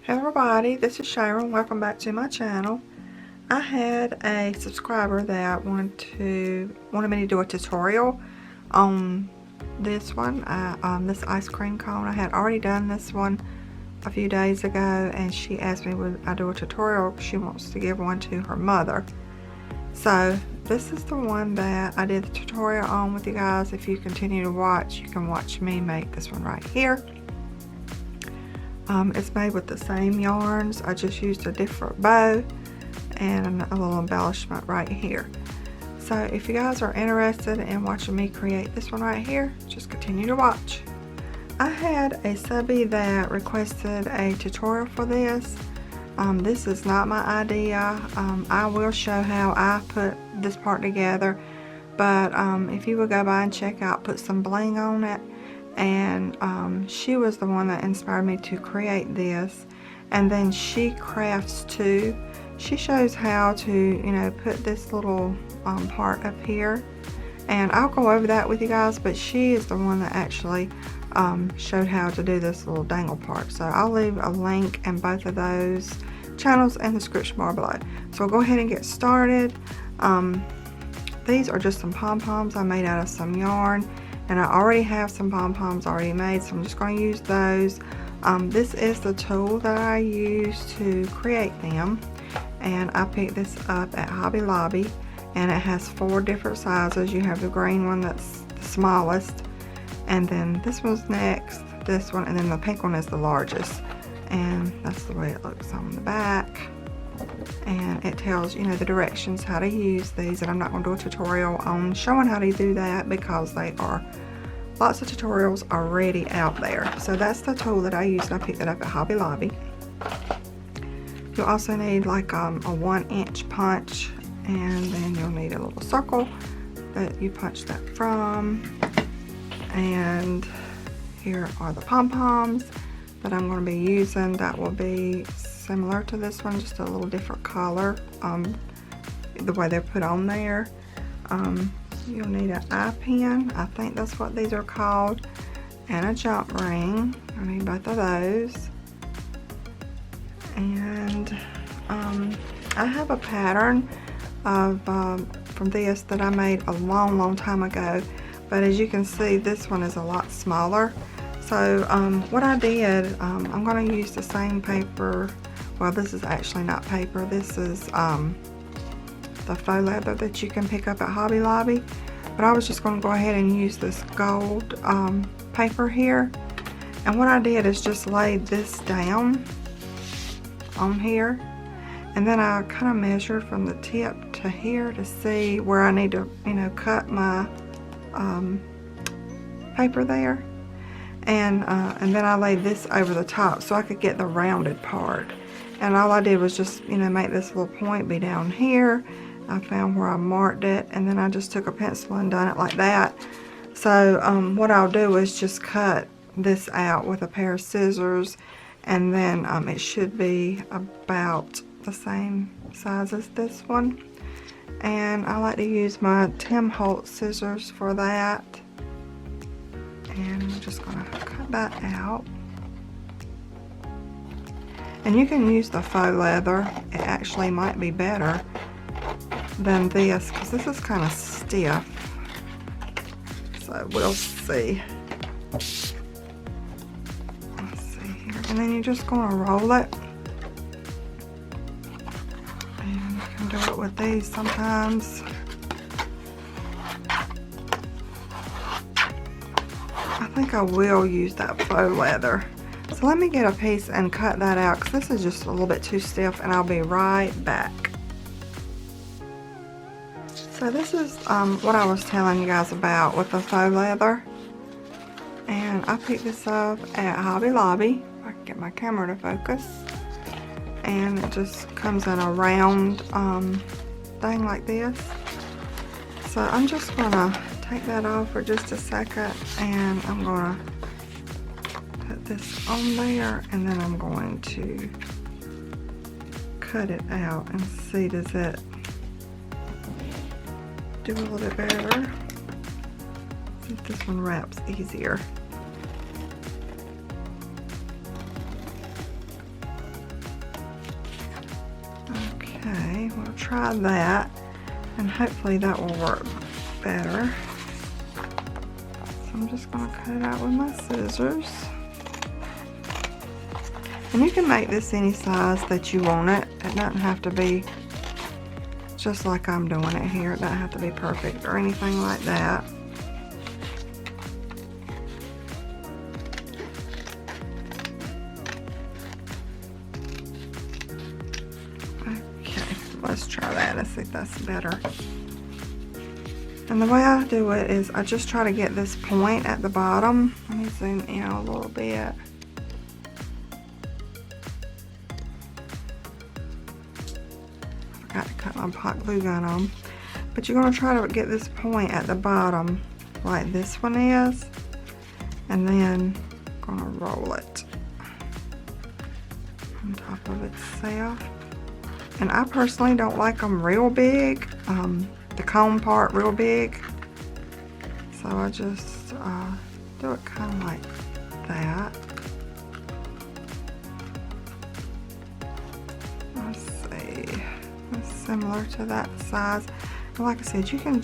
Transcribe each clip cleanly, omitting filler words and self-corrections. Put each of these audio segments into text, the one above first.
Hello everybody, this is Sharon. Welcome back to my channel. I had a subscriber that wanted me to do a tutorial on this one, this ice cream cone. I had already done this one a few days ago, and she asked me would I do a tutorial. She wants to give one to her mother. So this is the one that I did the tutorial on with you guys. If you continue to watch, you can watch me make this one right here. It's made with the same yarns. I just used a different bow and a little embellishment right here. So if you guys are interested in watching me create this one right here, just continue to watch. I had a subby that requested a tutorial for this. This is not my idea. I will show how I put this part together, but if you would go by and check out PutSomeBlingOnIt, and she was the one that inspired me to create this. And then SheCraftsToo, she shows how to put this little part up here, and I'll go over that with you guys, but she is the one that actually showed how to do this little dangle part. So I'll leave a link in both of those channels in the description bar below. So we'll go ahead and get started. These are just some pom-poms I made out of some yarn, and I already have some pom-poms already made, so I'm just going to use those. This is the tool that I use to create them, and I picked this up at Hobby Lobby, and it has 4 different sizes. You have the green one that's the smallest, and then this one's next, this one, and then the pink one is the largest, and that's the way it looks on the back. And it tells the directions how to use these, and I'm not going to do a tutorial on showing how to do that because they are lots of tutorials already out there. So that's the tool that I used. I picked it up at Hobby Lobby. You'll also need like a 1-inch punch, and then you'll need a little circle that you punch that from. And here are the pom-poms that I'm going to be using. That will be similar to this one, just a little different color, the way they're put on there. You'll need an eye pin, I think that's what these are called, and a jump ring. I need both of those. And I have a pattern of from this that I made a long time ago, but as you can see, this one is a lot smaller. So what I did, I'm going to use the same paper. Well, this is actually not paper. This is the faux leather that you can pick up at Hobby Lobby. But I was just going to go ahead and use this gold paper here. And what I did is just laid this down on here. And then I kind of measured from the tip to here to see where I need to, cut my paper there. And then I laid this over the top so I could get the rounded part. And all I did was just, make this little point be down here. I found where I marked it, and then I just took a pencil and done it like that. So what I'll do is just cut this out with a pair of scissors, and then it should be about the same size as this one. And I like to use my Tim Holtz scissors for that. And I'm just going to cut that out. And you can use the faux leather. It actually might be better than this because this is kind of stiff. So we'll see. Let's see here. And then you're just going to roll it. And you can do it with these sometimes. I think I will use that faux leather. So let me get a piece and cut that out because this is just a little bit too stiff, and I'll be right back. So this is what I was telling you guys about with the faux leather. And I picked this up at Hobby Lobby. I can get my camera to focus. And it just comes in a round thing like this. So I'm just going to take that off for just a second, and I'm going to put this on there, and then I'm going to cut it out and see, does it do a little bit better? See if this one wraps easier. try that, and hopefully that will work better. So I'm just gonna cut it out with my scissors. And you can make this any size that you want it. It doesn't have to be just like I'm doing it here. It doesn't have to be perfect or anything like that. Okay, let's try that. Let's see if that's better. And the way I do it is I just try to get this point at the bottom. Let me zoom in a little bit. I forgot to cut my hot glue gun on. But you're going to try to get this point at the bottom like this one is. And then I'm going to roll it on top of itself. And I personally don't like them real big. The cone part real big, so I just do it kind of like that. Let's see, it's similar to that size. And like I said, you can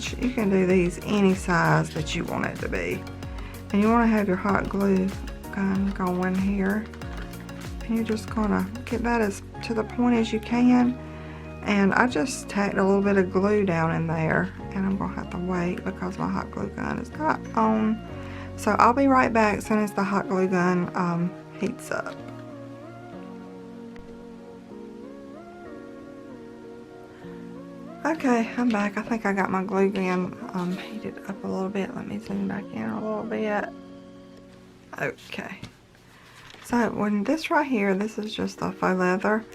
do these any size that you want it to be, and you want to have your hot glue gun going here, and you're just gonna get that as to the point as you can. And I just tacked a little bit of glue down in there, and I'm gonna have to wait because my hot glue gun is not on. So I'll be right back as soon as the hot glue gun heats up. Okay, I'm back. I think I got my glue gun heated up a little bit. Let me zoom back in a little bit. Okay. So when this right here, this is just a faux leather.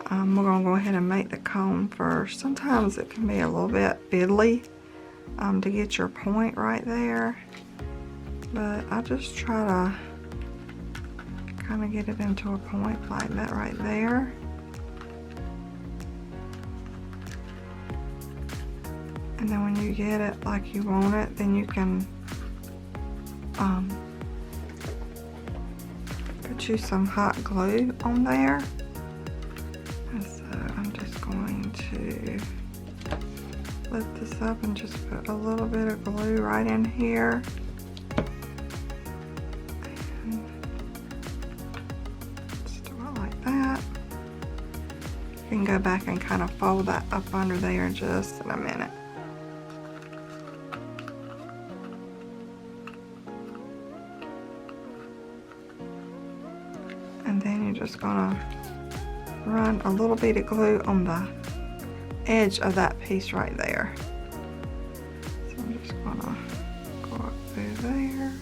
We're going to go ahead and make the cone first. Sometimes it can be a little bit fiddly to get your point right there. But I just try to kind of get it into a point like that right there. And then when you get it like you want it, then you can put you some hot glue on there. I'm just going to lift this up and just put a little bit of glue right in here. And just do it like that. You can go back and kind of fold that up under there just in a minute. And then you're just gonna run a little bit of glue on the edge of that piece right there. So I'm just gonna go up through there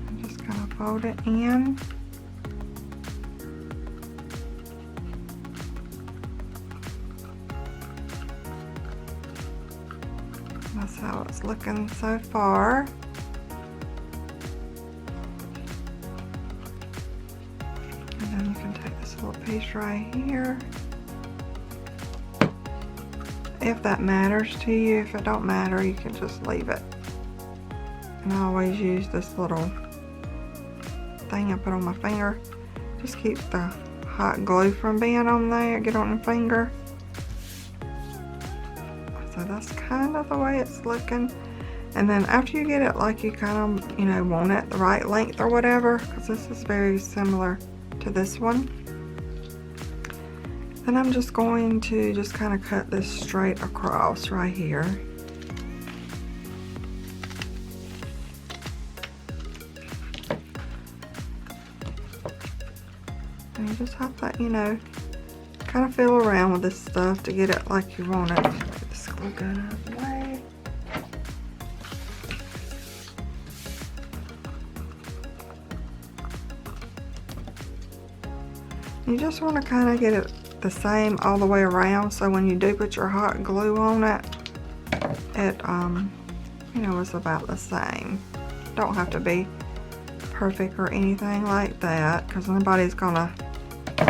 and just kind of fold it in. That's how it's looking so far. Little piece right here, if that matters to you. If it don't matter, you can just leave it. And I always use this little thing I put on my finger, just keeps the hot glue from being on there, get on the finger. So that's kind of the way it's looking. And then after you get it like you kind of, you know, want it the right length or whatever, because this is very similar to this one, then I'm just going to just kind of cut this straight across right here. And you just have to, you know, kind of fiddle around with this stuff to get it like you want it. Get this glue gun out of the way. You just want to kind of get it the same all the way around, so when you do put your hot glue on it, it you know, is about the same. Don't have to be perfect or anything like that, because nobody's gonna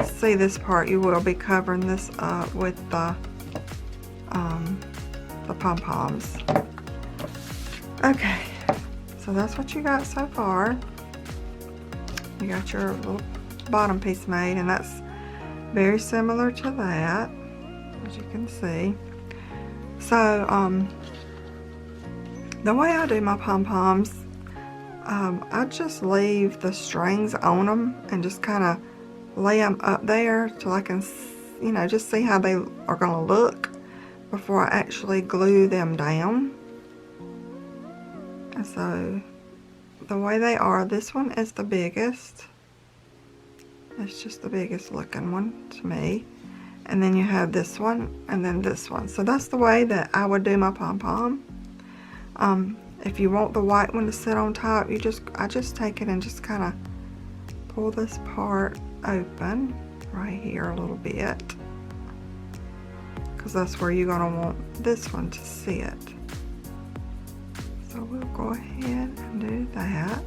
see this part. You will be covering this up with the pom-poms. Okay, so that's what you got so far. You got your little bottom piece made, and that's very similar to that, as you can see. So the way I do my pom-poms, I just leave the strings on them and just kind of lay them up there till I can, you know, just see how they are going to look before I actually glue them down. And so the way they are, this one is the biggest. It's just the biggest looking one to me. And then you have this one and then this one. So that's the way that I would do my pom-pom. If you want the white one to sit on top, I just take it and just kind of pull this part open right here a little bit, because that's where you're going to want this one to sit. So we'll go ahead and do that.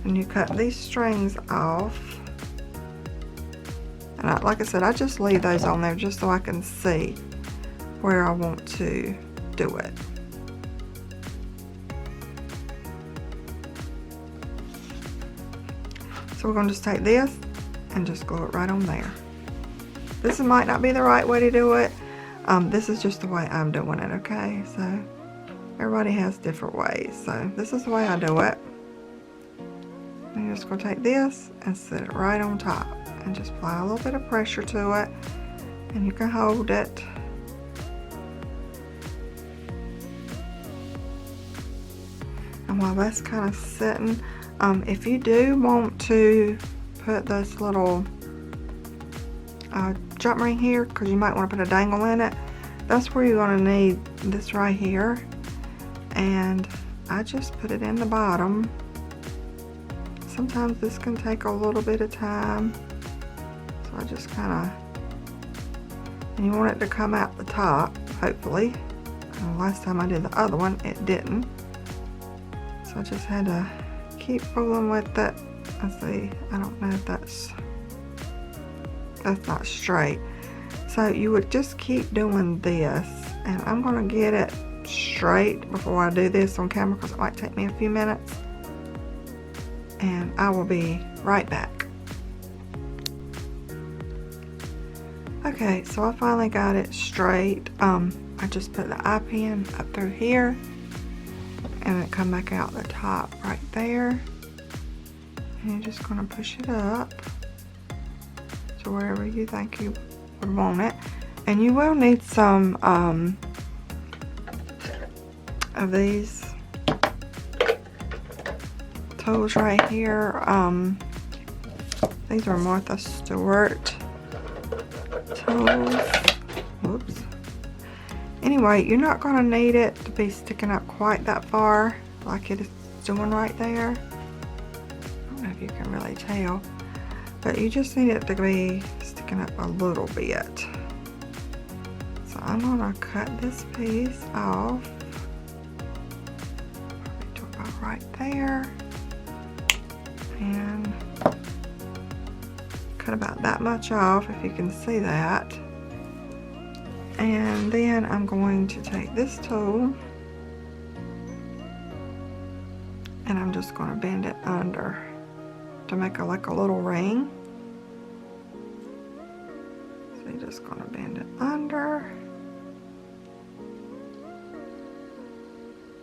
And you cut these strings off. And like I said, I just leave those on there just so I can see where I want to do it. So we're going to just take this and just glue it right on there. This might not be the right way to do it. This is just the way I'm doing it, okay? So everybody has different ways. So this is the way I do it. And you're just going to take this and set it right on top. And just apply a little bit of pressure to it. And you can hold it. And while that's kind of sitting, if you do want to put this little jump ring here, because you might want to put a dangle in it, that's where you're going to need this right here. And I just put it in the bottom. Sometimes this can take a little bit of time, so I just kind of, and you want it to come out the top, hopefully. And last time I did the other one, it didn't, so I just had to keep fooling with it. Let's see, I don't know if that's not straight. So you would just keep doing this, and I'm going to get it straight before I do this on camera, because it might take me a few minutes, and I will be right back. Okay, so I finally got it straight. I just put the eye pin up through here, and it come back out the top right there, and you're just going to push it up to wherever you think you would want it. And you will need some of these tools right here. These are Martha Stewart tools. Whoops. Anyway, you're not going to need it to be sticking up quite that far like it is doing right there. I don't know if you can really tell, but you just need it to be sticking up a little bit. So I'm going to cut this piece off. Probably do about right there. And cut about that much off, if you can see that. And then I'm going to take this tool and I'm just going to bend it under to make like a little ring. So you're just going to bend it under.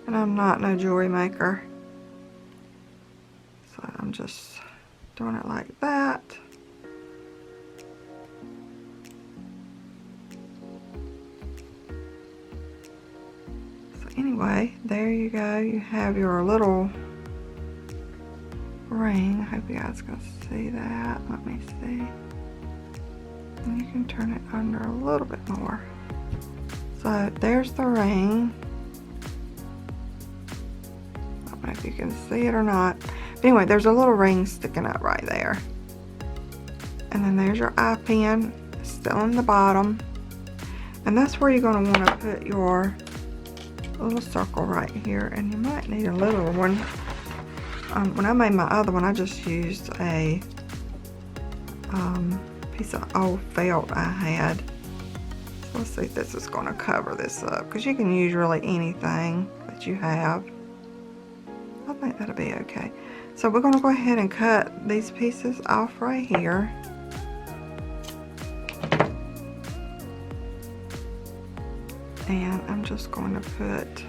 And I'm not no jewelry maker, so I'm just doing it like that. Anyway, there you go. You have your little ring. I hope you guys can see that. Let me see. And you can turn it under a little bit more. So there's the ring. I don't know if you can see it or not. But anyway, there's a little ring sticking up right there. And then there's your eye pin still in the bottom. And that's where you're going to want to put your little circle right here, and you might need a little one. When I made my other one, I just used a piece of old felt I had. So let's see if this is going to cover this up, because you can use really anything that you have. I think that'll be okay. So we're going to go ahead and cut these pieces off right here. And I'm just going to put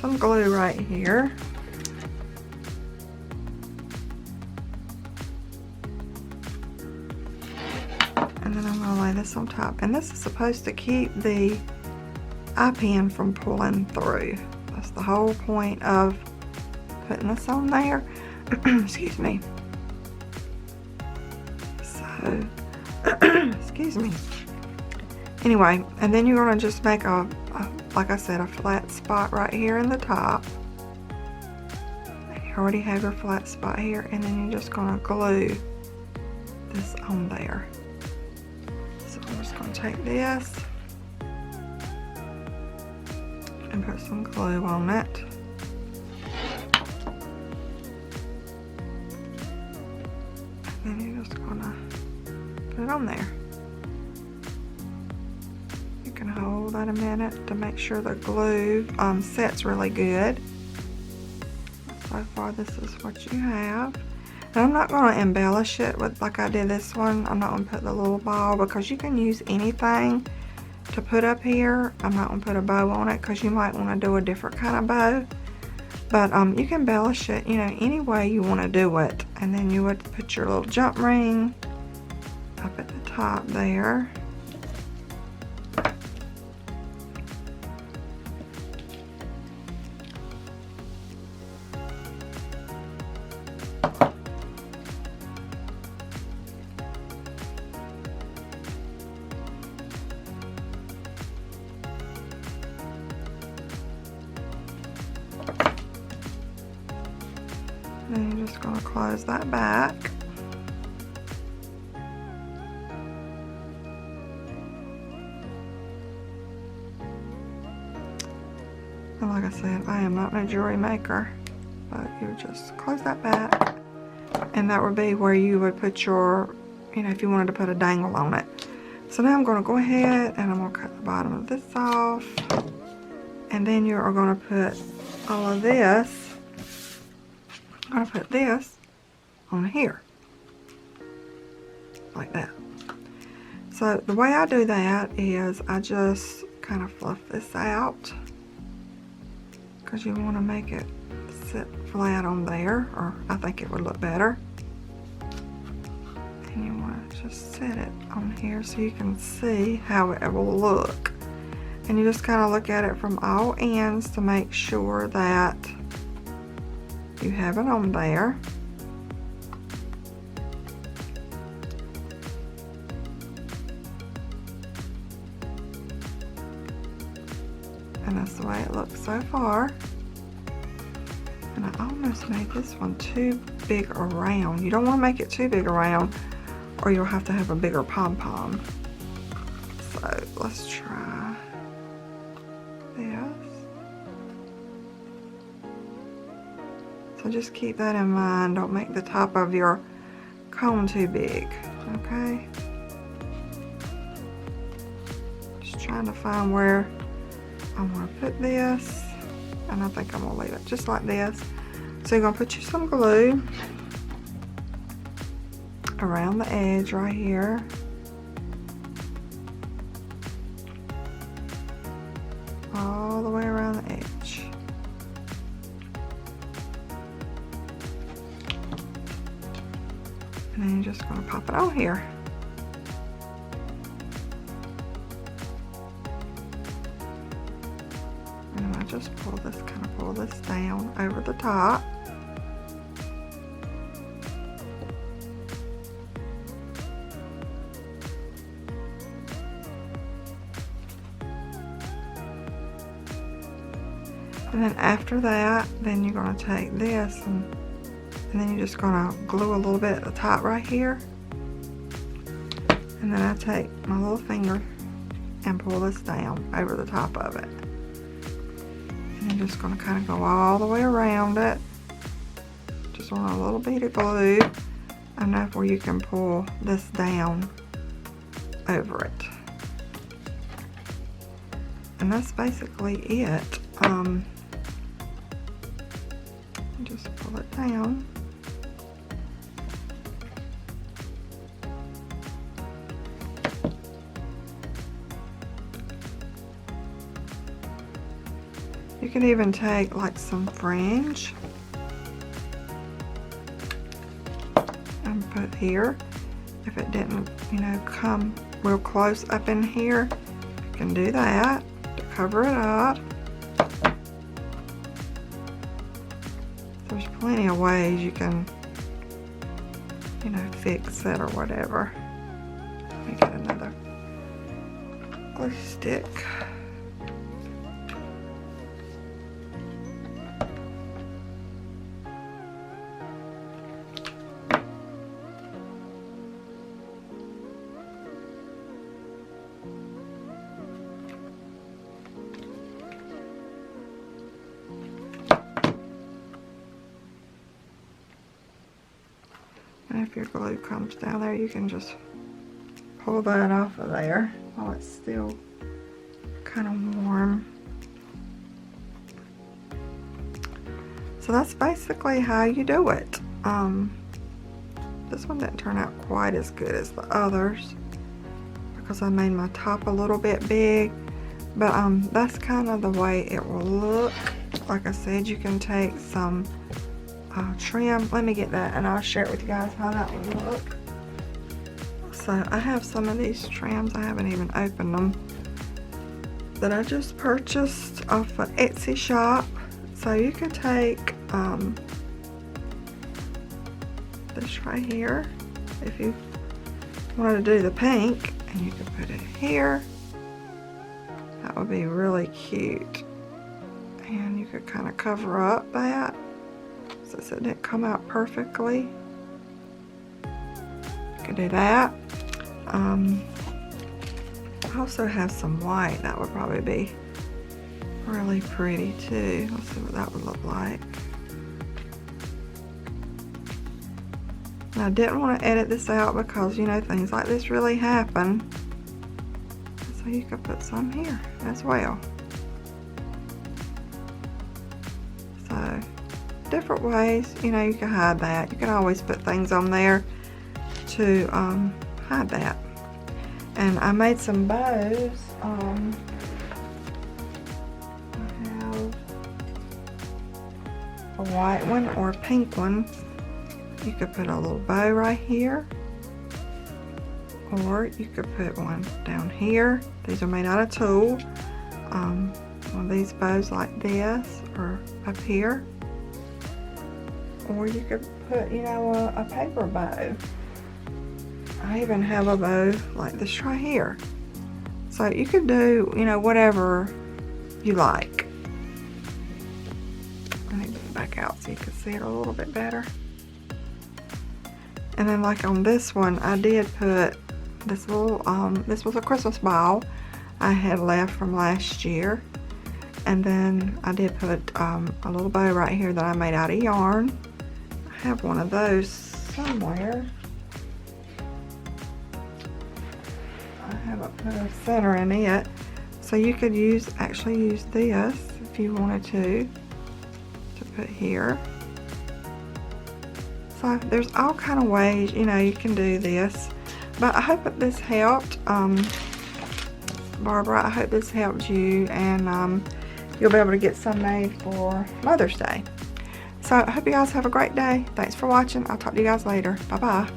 some glue right here. And then I'm going to lay this on top. And this is supposed to keep the eye pin from pulling through. That's the whole point of putting this on there. Excuse me. So, excuse me. Anyway, and then you're going to just make like I said, a flat spot right here in the top. You already have your flat spot here, and then you're just going to glue this on there. So I'm just going to take this and put some glue on it. And then you're just going to put it on there. You can hold that a minute to make sure the glue sets really good. So far this is what you have. And I'm not going to embellish it with like I did this one. I'm not going to put the little ball because you can use anything to put up here. I'm not going to put a bow on it because you might want to do a different kind of bow. But you can embellish it, you know, any way you want to do it. And then you would put your little jump ring up at the top there. Then you're just going to close that back. And like I said, I am not a jewelry maker, but you just close that back. And that would be where you would put your, you know, if you wanted to put a dangle on it. So now I'm going to go ahead and I'm going to cut the bottom of this off. And then you are going to put all of this. I'm going to put this on here, like that. So the way I do that is I just kind of fluff this out because you want to make it sit flat on there, or I think it would look better. And you want to just set it on here so you can see how it will look. And you just kind of look at it from all ends to make sure that you have it on there. And that's the way it looks so far. And I almost made this one too big around. You don't want to make it too big around or you'll have to have a bigger pom-pom. So let's try this. So just keep that in mind. Don't make the top of your cone too big, okay? Just trying to find where I want to put this. And I think I'm going to leave it just like this. So you're going to put you some glue around the edge right here. All the way around the edge. And then you're just going to pop it on here. And I just pull this, kind of pull this down over the top. And then after that, then you're going to take this and then you're just going to glue a little bit at the top right here. And then I take my little finger and pull this down over the top of it. And you're just going to kind of go all the way around it. Just want a little bit of glue enough where you can pull this down over it. And that's basically it. Just pull it down. You can even take like some fringe and put here. If it didn't, you know, come real close up in here, you can do that to cover it up. There's plenty of ways you can, you know, fix it or whatever. Let me get another glue stick. And if your glue comes down there, you can just pull that off of there while it's still kind of warm. So that's basically how you do it. This one didn't turn out quite as good as the others because I made my top a little bit big, but that's kind of the way it will look. Like I said, you can take some trim. Let me get that and I'll share it with you guys how that will look. So I have some of these trims, I haven't even opened them, that I just purchased off of Etsy shop. So you can take this right here if you wanted to do the pink, and you can put it here. That would be really cute. And you could kind of cover up that since it didn't come out perfectly. You can do that. I also have some white that would probably be really pretty too. Let's see what that would look like. And I didn't want to edit this out because, you know, things like this really happen. So you could put some here as well. So different ways, you know, you can hide that. You can always put things on there to hide that. And I made some bows. I have a white one or a pink one. You could put a little bow right here, or you could put one down here. These are made out of tulle. One of these bows like this, or up here. Or you could put, you know, a paper bow. I even have a bow like this right here. So you could do, you know, whatever you like. Let me get it back out so you can see it a little bit better. And then like on this one, I did put this little, this was a Christmas ball I had left from last year. And then I did put a little bow right here that I made out of yarn. I have one of those somewhere. I haven't put a center in it. So you could actually use this if you wanted to put here. So there's all kind of ways, you know, you can do this. But I hope that this helped. Barbara, I hope this helped you, and you'll be able to get some made for Mother's Day. So I hope you guys have a great day. Thanks for watching. I'll talk to you guys later. Bye-bye.